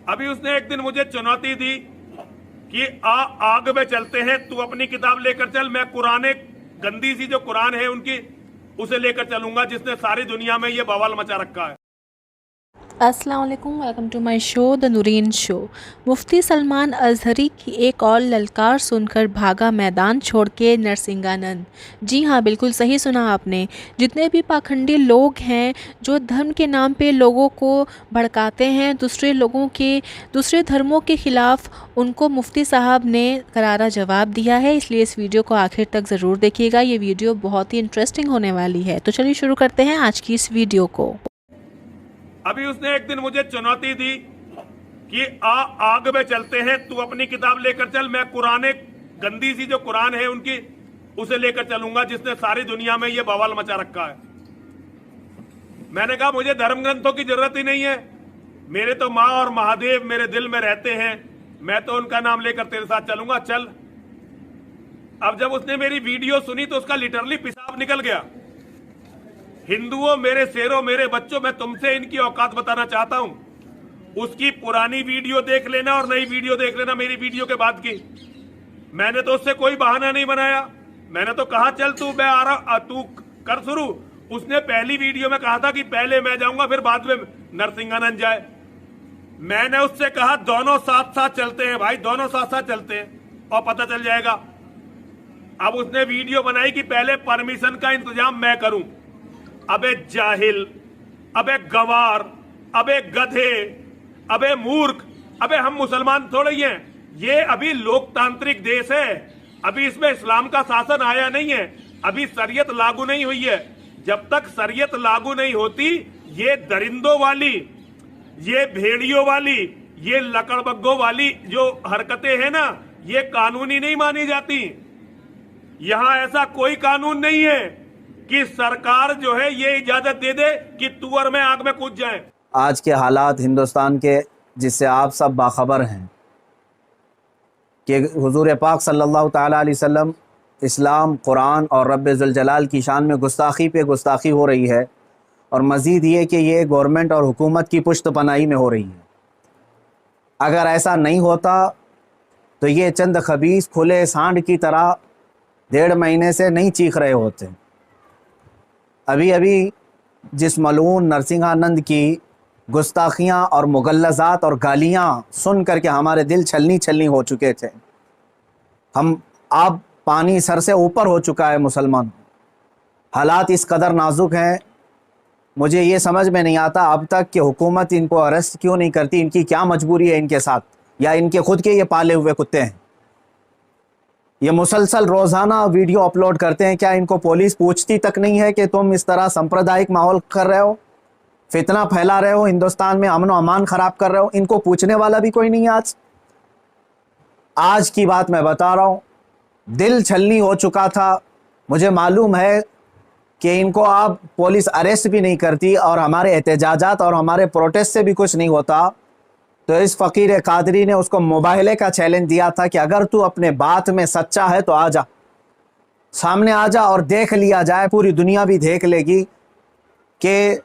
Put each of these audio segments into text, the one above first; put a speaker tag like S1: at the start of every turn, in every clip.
S1: अभी उसने एक दिन मुझे चुनौती दी कि आग में चलते हैं, तू अपनी किताब लेकर चल, मैं कुरान, गंदी सी जो कुरान है उनकी, उसे लेकर चलूंगा, जिसने सारी दुनिया में ये बवाल मचा रखा है।
S2: अस्सलाम वालेकुम, welcome to my show the Noreen show. Mufti Salman Azhari की एक और ललकार सुनकर भागा मैदान छोड़ के नरसिंहानंद। जी हाँ, बिल्कुल सही सुना आपने। जितने भी पाखंडी लोग हैं जो धर्म के नाम पे लोगों को भड़काते हैं, दूसरे धर्मों के ख़िलाफ़, उनको मुफ्ती साहब ने करारा जवाब दिया है। इसलिए इस वीडियो को आखिर तक ज़रूर देखिएगा। ये वीडियो बहुत ही इंटरेस्टिंग होने वाली है। तो चलिए शुरू करते हैं आज की इस वीडियो को।
S1: अभी उसने एक दिन मुझे चुनौती दी कि आग में चलते हैं, तू अपनी किताब लेकर चल, मैं कुरान, गंदी सी जो कुरान है उनकी, उसे लेकर चलूंगा, जिसने सारी दुनिया में ये बवाल मचा रखा है। मैंने कहा मुझे धर्म ग्रंथों की जरूरत ही नहीं है, मेरे तो माँ और महादेव मेरे दिल में रहते हैं, मैं तो उनका नाम लेकर तेरे साथ चलूंगा, चल। अब जब उसने मेरी वीडियो सुनी तो उसका लिटरली पेशाब निकल गया। हिंदुओं, मेरे शेरों, मेरे बच्चों, मैं तुमसे इनकी औकात बताना चाहता हूं। उसकी पुरानी वीडियो देख लेना और नई वीडियो देख लेना मेरी वीडियो के बाद की। मैंने तो उससे कोई बहाना नहीं बनाया, मैंने तो कहा चल तू, मैं आ रहा, तू कर शुरू। उसने पहली वीडियो में कहा था कि पहले मैं जाऊंगा फिर बाद में नरसिंहानंद जाए। मैंने उससे कहा दोनों साथ साथ चलते हैं भाई, दोनों साथ साथ चलते हैं और पता चल जाएगा। अब उसने वीडियो बनाई कि पहले परमिशन का इंतजाम मैं करूं। अबे जाहिल, अबे गवार, अबे गधे, अबे मूर्ख, अबे हम मुसलमान थोड़े ही हैं, ये अभी लोकतांत्रिक देश है, अभी इसमें इस्लाम का शासन आया नहीं है, अभी शरीयत लागू नहीं हुई है। जब तक शरीयत लागू नहीं होती, ये दरिंदों वाली, ये भेड़ियों वाली, ये लकड़बग्गों वाली जो हरकतें हैं ना, ये कानूनी नहीं मानी जाती। यहां ऐसा कोई कानून नहीं है कि सरकार जो है ये इजाजत दे दे कि तू और मैं आग में कूद जाएं।
S3: आज के हालात हिंदुस्तान के, जिससे आप सब बाखबर हैं कि हुजूर पाक सल्लल्लाहु ताला अलैहि वसल्लम, इस्लाम, कुरान और रब ज़ुल जलाल की शान में गुस्ताखी पे गुस्ताखी हो रही है, और मज़ीद ये कि ये गवर्नमेंट और हुकूमत की पुश्त पनाही में हो रही है। अगर ऐसा नहीं होता तो ये चंद खबीस खुले सांड की तरह 1.5 महीने से नहीं चीख रहे होते। अभी अभी जिस मलून नरसिंहानंद की गुस्ताखियाँ और मुगल्लज़ात और गालियाँ सुन करके हमारे दिल छलनी छलनी हो चुके थे। अब पानी सर से ऊपर हो चुका है मुसलमान। हालात इस कदर नाजुक हैं, मुझे ये समझ में नहीं आता अब तक कि हुकूमत इनको अरेस्ट क्यों नहीं करती। इनकी क्या मजबूरी है इनके साथ, या इनके खुद के ये पाले हुए कुत्ते हैं? ये मुसलसल रोज़ाना वीडियो अपलोड करते हैं, क्या इनको पुलिस पूछती तक नहीं है कि तुम इस तरह सांप्रदायिक माहौल कर रहे हो, फितना फैला रहे हो, हिंदुस्तान में अमन व अमान ख़राब कर रहे हो? इनको पूछने वाला भी कोई नहीं है। आज की बात मैं बता रहा हूँ, दिल छलनी हो चुका था। मुझे मालूम है कि इनको अब पुलिस अरेस्ट भी नहीं करती और हमारे एहतजाजात और हमारे प्रोटेस्ट से भी कुछ नहीं होता। तो इस फ़कीर कादरी ने उसको मुबाहले का चैलेंज दिया था कि अगर तू अपने बात में सच्चा है तो आ जा, सामने आ जा और देख लिया जाए, पूरी दुनिया भी देख लेगी कि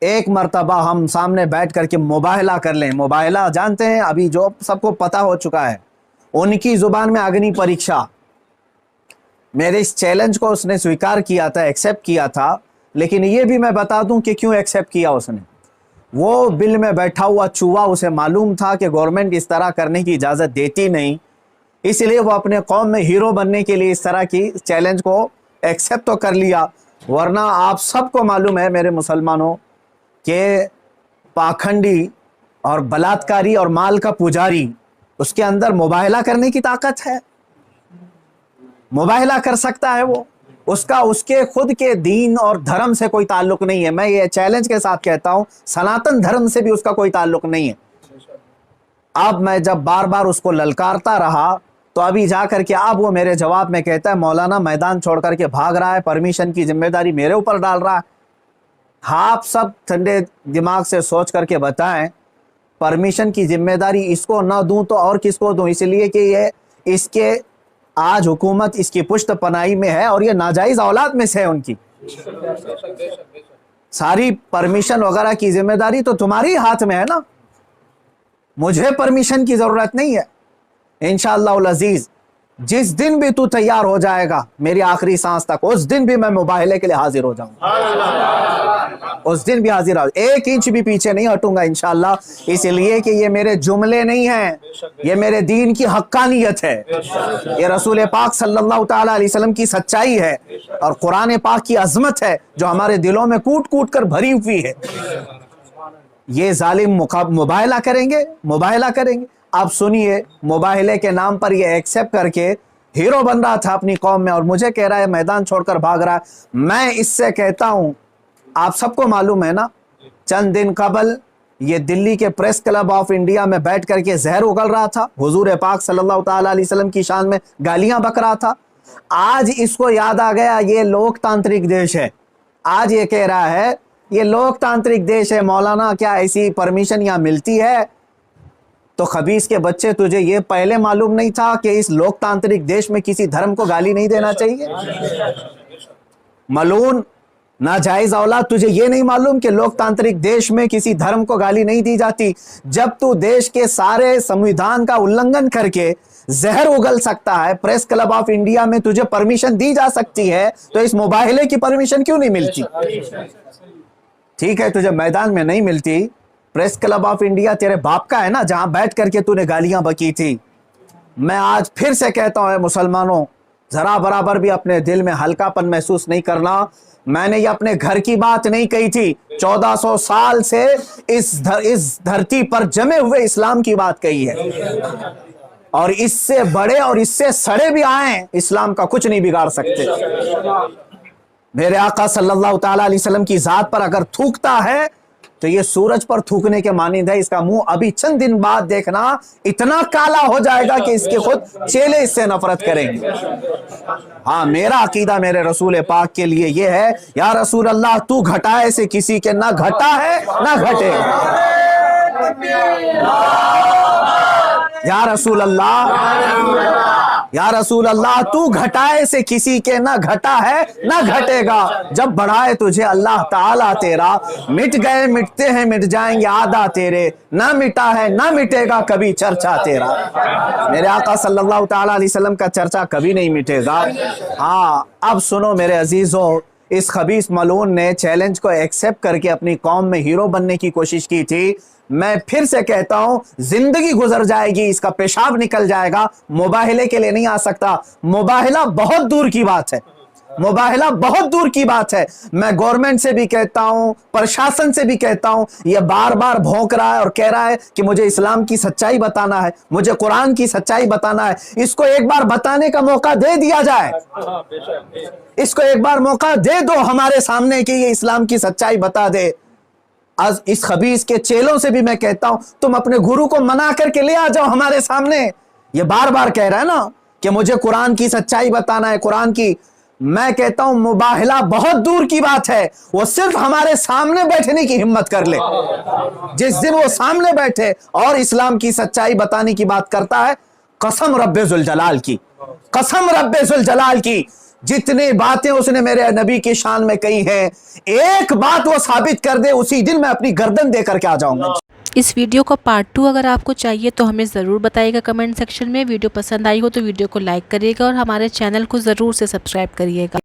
S3: एक मर्तबा हम सामने बैठ करके मुबाहला कर लें। मुबाहला जानते हैं, अभी जो सबको पता हो चुका है, उनकी ज़ुबान में अग्नि परीक्षा। मेरे इस चैलेंज को उसने स्वीकार किया था, एक्सेप्ट किया था। लेकिन ये भी मैं बता दूं कि क्यों एक्सेप्ट किया उसने। वो बिल में बैठा हुआ चूहा, उसे मालूम था कि गवर्नमेंट इस तरह करने की इजाज़त देती नहीं, इसलिए वो अपने कौम में हीरो बनने के लिए इस तरह की चैलेंज को एक्सेप्ट तो कर लिया। वरना आप सबको मालूम है मेरे मुसलमानों कि पाखंडी और बलात्कारी और माल का पुजारी, उसके अंदर मुबाहला करने की ताकत है, मुबाहला कर सकता है वो। उसके खुद के दीन और धर्म से कोई ताल्लुक नहीं है। मैं ये चैलेंज के साथ कहता हूं, सनातन धर्म से भी उसका कोई ताल्लुक नहीं है। अब मैं जब बार बार उसको ललकारता रहा तो अभी जा करके अब वो मेरे जवाब में कहता है मौलाना मैदान छोड़ करके भाग रहा है, परमिशन की जिम्मेदारी मेरे ऊपर डाल रहा है। आप सब ठंडे दिमाग से सोच करके बताएं, परमिशन की जिम्मेदारी इसको ना दूं तो और किसको दूं? इसलिए कि ये इसके आज हुकूमत इसकी पुश्त पनाही में है और ये नाजायज औलाद में से है उनकी। सारी परमिशन वगैरह की जिम्मेदारी तो तुम्हारी हाथ में है ना। मुझे परमिशन की जरूरत नहीं है। इंशाअल्लाह अजीज जिस दिन भी तू तैयार हो जाएगा मेरी आखिरी सांस तक, उस दिन भी मैं मुबाहले के लिए हाजिर हो जाऊंगा, उस दिन भी हाजिर हो, 1 इंच भी पीछे नहीं हटूंगा इंशाअल्लाह। इसलिए कि ये मेरे जुमले नहीं हैं, ये मेरे दीन की हक्कानियत है, ये रसूल पाक सल्लल्लाहु ताला अलैहि वसल्लम की सच्चाई है और कुरान पाक की अजमत है जो हमारे दिलों में कूट कूट कर भरी हुई है। ये जालिम मुबाहला करेंगे। आप सुनिए, मुबाहले के नाम पर ये एक्सेप्ट करके हीरो बन रहा था अपनी कौम में और मुझे कह रहा है मैदान छोड़कर भाग रहा है। मैं इससे कहता हूं, आप सबको मालूम है ना, चंद दिन कबल ये दिल्ली के प्रेस क्लब ऑफ इंडिया में बैठ करके जहर उगल रहा था, हुजूर पाक सल्लल्लाहु ताला अलैहि वसल्लम की शान में गालियां बक रहा था। आज इसको याद आ गया ये लोकतांत्रिक देश है, आज ये कह रहा है ये लोकतांत्रिक देश है, मौलाना क्या ऐसी परमिशन यहाँ मिलती है? तो खबीस के बच्चे, तुझे ये पहले मालूम नहीं था कि इस लोकतांत्रिक देश में किसी धर्म को गाली नहीं देना चाहिए? मलून नाजायज औलाद, तुझे ये नहीं मालूम कि लोकतांत्रिक देश में किसी धर्म को गाली नहीं दी जाती? जब तू देश के सारे संविधान का उल्लंघन करके जहर उगल सकता है, प्रेस क्लब ऑफ इंडिया में तुझे परमिशन दी जा सकती है, तो इस मुबाहले की परमिशन क्यों नहीं मिलती? ठीक है, तुझे मैदान में नहीं मिलती, प्रेस क्लब ऑफ इंडिया तेरे बाप का है ना, जहां बैठ करके तूने गालियां बकी थी। मैं आज फिर से कहता हूं मुसलमानों, जरा बराबर भी अपने दिल में हल्कापन महसूस नहीं करना। मैंने ये अपने घर की बात नहीं कही थी, 1400 साल से इस धरती पर जमे हुए इस्लाम की बात कही है और इससे बड़े और इससे सड़े भी आए इस्लाम का कुछ नहीं बिगाड़ सकते। मेरे आका सल्लल्लाहु ताला अलैहि वसल्लम की जात पर अगर थूकता है तो ये सूरज पर थूकने के मानिंद है। इसका मुंह अभी चंद दिन बाद देखना इतना काला हो जाएगा कि इसके खुद चेले इससे नफरत करेंगे। हाँ, मेरा अकीदा मेरे रसूल पाक के लिए ये है, या रसूल अल्लाह तू घटाए से किसी के ना घटा है ना घटे। या रसूल अल्लाह तू घटाए से किसी के ना घटा है ना घटेगा। जब बढ़ाए तुझे अल्लाह ताला तेरा, मिट गए मिटते हैं मिट जाएंगे आदा तेरे, ना मिटा है ना मिटेगा कभी चर्चा तेरा। मेरे आका सल्लल्लाहु ताला अलैहि वसल्लम का चर्चा कभी नहीं मिटेगा। हाँ, अब सुनो मेरे अजीजों, इस खबीस मलून ने चैलेंज को एक्सेप्ट करके अपनी कौम में हीरो बनने की कोशिश की थी। मैं फिर से कहता हूं, जिंदगी गुजर जाएगी, इसका पेशाब निकल जाएगा, मुबाहले के लिए नहीं आ सकता। मुबाहला बहुत दूर की बात है, मुबाहला बहुत दूर की बात है। मैं गवर्नमेंट से भी कहता हूं, प्रशासन से भी कहता हूं, ये बार बार भौंक रहा है और कह रहा है कि मुझे इस्लाम की सच्चाई बताना है, मुझे कुरान की सच्चाई बताना है। इसको एक बार बताने का मौका दे दिया जाए, इसको एक बार मौका दे दो हमारे सामने कि ये इस्लाम की सच्चाई बता दे। आज इस खबीस के चेलों से भी मैं कहता हूं, तुम अपने गुरु को मना करके ले आ जाओ हमारे सामने। ये बार बार कह रहा है ना कि मुझे कुरान की सच्चाई बताना है, कुरान की। मैं कहता हूं मुबाहला बहुत दूर की बात है, वो सिर्फ हमारे सामने बैठने की हिम्मत कर ले। जिस दिन वो सामने बैठे और इस्लाम की सच्चाई बताने की बात करता है, कसम रब्बे जुल जलाल की, कसम रब्बे जुल जलाल की, जितनी बातें उसने मेरे नबी की शान में कही हैं, एक बात वो साबित कर दे, उसी दिन मैं अपनी गर्दन दे करके आ जाऊंगा।
S2: इस वीडियो का पार्ट 2 अगर आपको चाहिए तो हमें ज़रूर बताइएगा कमेंट सेक्शन में। वीडियो पसंद आई हो तो वीडियो को लाइक करिएगा और हमारे चैनल को ज़रूर से सब्सक्राइब करिएगा।